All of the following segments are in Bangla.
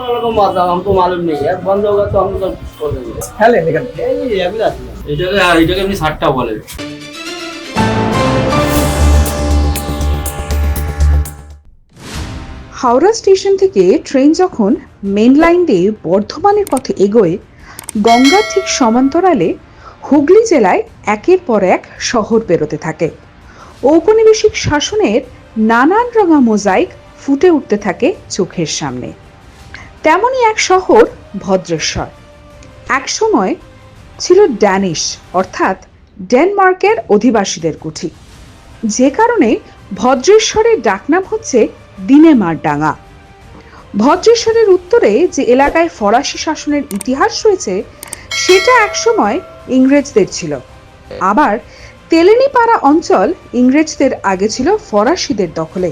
वालों को हमको मालूम नहीं है, बंद होगा तो हम तो छोड़ देंगे। খেলেন এখানে? এটাকে এমনি 60টা বলে। হাওড়া স্টেশন থেকে ট্রেন যখন মেন লাইন দিয়ে বর্ধমানের পথে এগোয়, গঙ্গার ঠিক সমান্তরালে হুগলি জেলায় একের পর এক শহর বেরোতে থাকে। ঔপনিবেশিক শাসনের নানান রঙা মোজাইক ফুটে উঠতে থাকে চোখের সামনে। তেমনই এক শহর ভদ্রেশ্বর। একসময় ছিল ড্যানিশ অর্থাৎ ডেনমার্কের অধিবাসীদের কুঠি, যে কারণে ভদ্রেশ্বরের ডাকনাম হচ্ছে দিনেমার ডাঙ্গা। ভদ্রেশ্বরের উত্তরে যে এলাকায় ফরাসি শাসনের ইতিহাস রয়েছে সেটা একসময় ইংরেজদের ছিল। আবার তেলেনিপাড়া অঞ্চল ইংরেজদের আগে ছিল ফরাসিদের দখলে।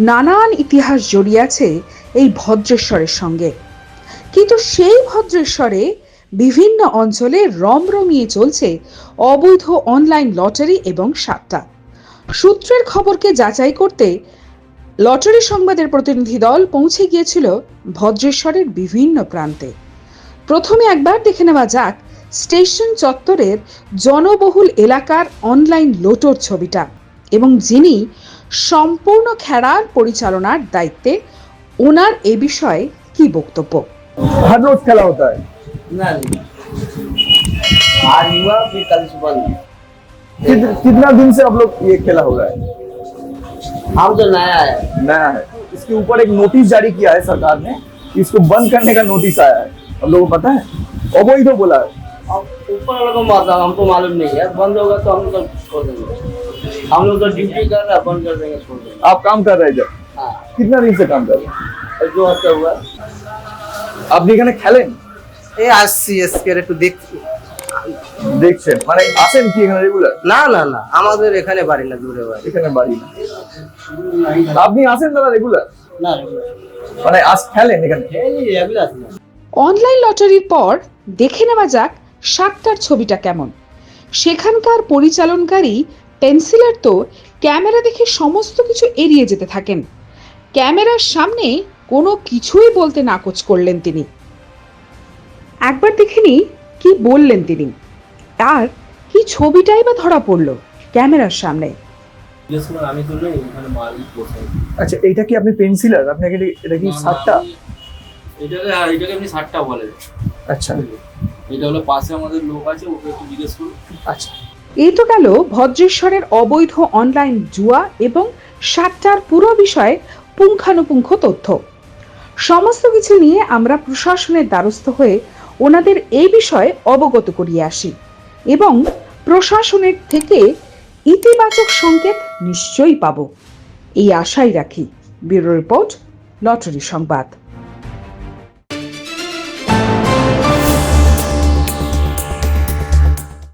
নানান ইতিহাস জড়িয়ে আছে এই ভদ্রেশ্বরের সঙ্গে। কিন্তু সেই ভদ্রেশ্বরে বিভিন্ন অঞ্চলে রমরমিয়ে চলছে অবৈধ অনলাইন লটারি এবং সাট্টা। সূত্রের খবরকে যাচাই করতে লটারি সংবাদের প্রতিনিধি দল পৌঁছে গিয়েছিল ভদ্রেশ্বরের বিভিন্ন প্রান্তে। প্রথমে একবার দেখে নেওয়া যাক স্টেশন চত্বরের জনবহুল এলাকার অনলাইন লোটোর ছবিটা এবং যিনি সম্পূর্ণ খেলার পরিচালনার দায়িত্বে, ওনার এ বিষয়ে কি বক্তব্য। हर रोज खेला होता है? ना नहीं, आज हुआ फिर कल से बंद। कितना दिन से आप लोग ये खेला हो रहा है? हम तो नया है। नया है। इसके ऊपर एक नोटिस जारी किया है सरकार ने, इसको बंद करने का नोटिस आया है। आप लोगों को पता है? अवैध बोला है। अब ऊपर वालों को हमको मालूम नहीं है, बंद होगा तो हम तो छोड़ देंगे। हम लोग तो ड्यूटी कर रहे हैं, बंद कर देंगे, छोड़ देंगे। आप काम कर रहे हैं इधर? हाँ, कितना दिन से काम कर रहे हैं? 2 हफ्ता हुआ। আপনি এখানে খেলেন? এই আসছি আজকে একটু দেখছি। দেখছেন মানে আসেন কি এখানে রেগুলার? না না না, আমাদের এখানে বাড়ি না, দূরে বাড়ি। এখানে বাড়ি না। আপনি আসেন দাদা রেগুলার? না, মানে আজ খেলেন এখানে? রেগুলার না। অনলাইন লটারির পর দেখে নেওয়া যাক সাতটার ছবিটা কেমন। সেখানকার পরিচালনকারী পেন্সিলার তো ক্যামেরা দেখে সমস্ত কিছু এড়িয়ে যেতে থাকেন। ক্যামেরার সামনে কোনো কিছুই বলতে নাকচ করলেন তিনি। একবার দেখিনি কি বললেন তিনি, আর কি ছবিটাই বা ধরা পড়লো ক্যামেরার সামনে। আমি তো নেই, এখানে মালিক বসে। আচ্ছা, এইটা কি আপনি পেন্সিলার? আপনাকে এটা কি 60টা? এটাকে এমনি 60টা বলে। আচ্ছা, এটা হলো পাশে আমাদের লোক আছে, ওকে একটু জিজ্ঞেস করুন। আচ্ছা। এই তো গেল ভদ্রেশ্বরের অবৈধ অনলাইন জুয়া এবং সাট্টার পুরো বিষয়ে পুঙ্খানুপুঙ্খ তথ্য। সমস্ত কিছু নিয়ে আমরা প্রশাসনের দ্বারস্থ হয়ে ওনাদের এই বিষয়ে অবগত করিয়ে আসি এবং প্রশাসনের থেকে ইতিবাচক সংকেত নিশ্চয়ই পাব, এই আশাই রাখি। ব্যুরো রিপোর্ট, লটারি সংবাদ।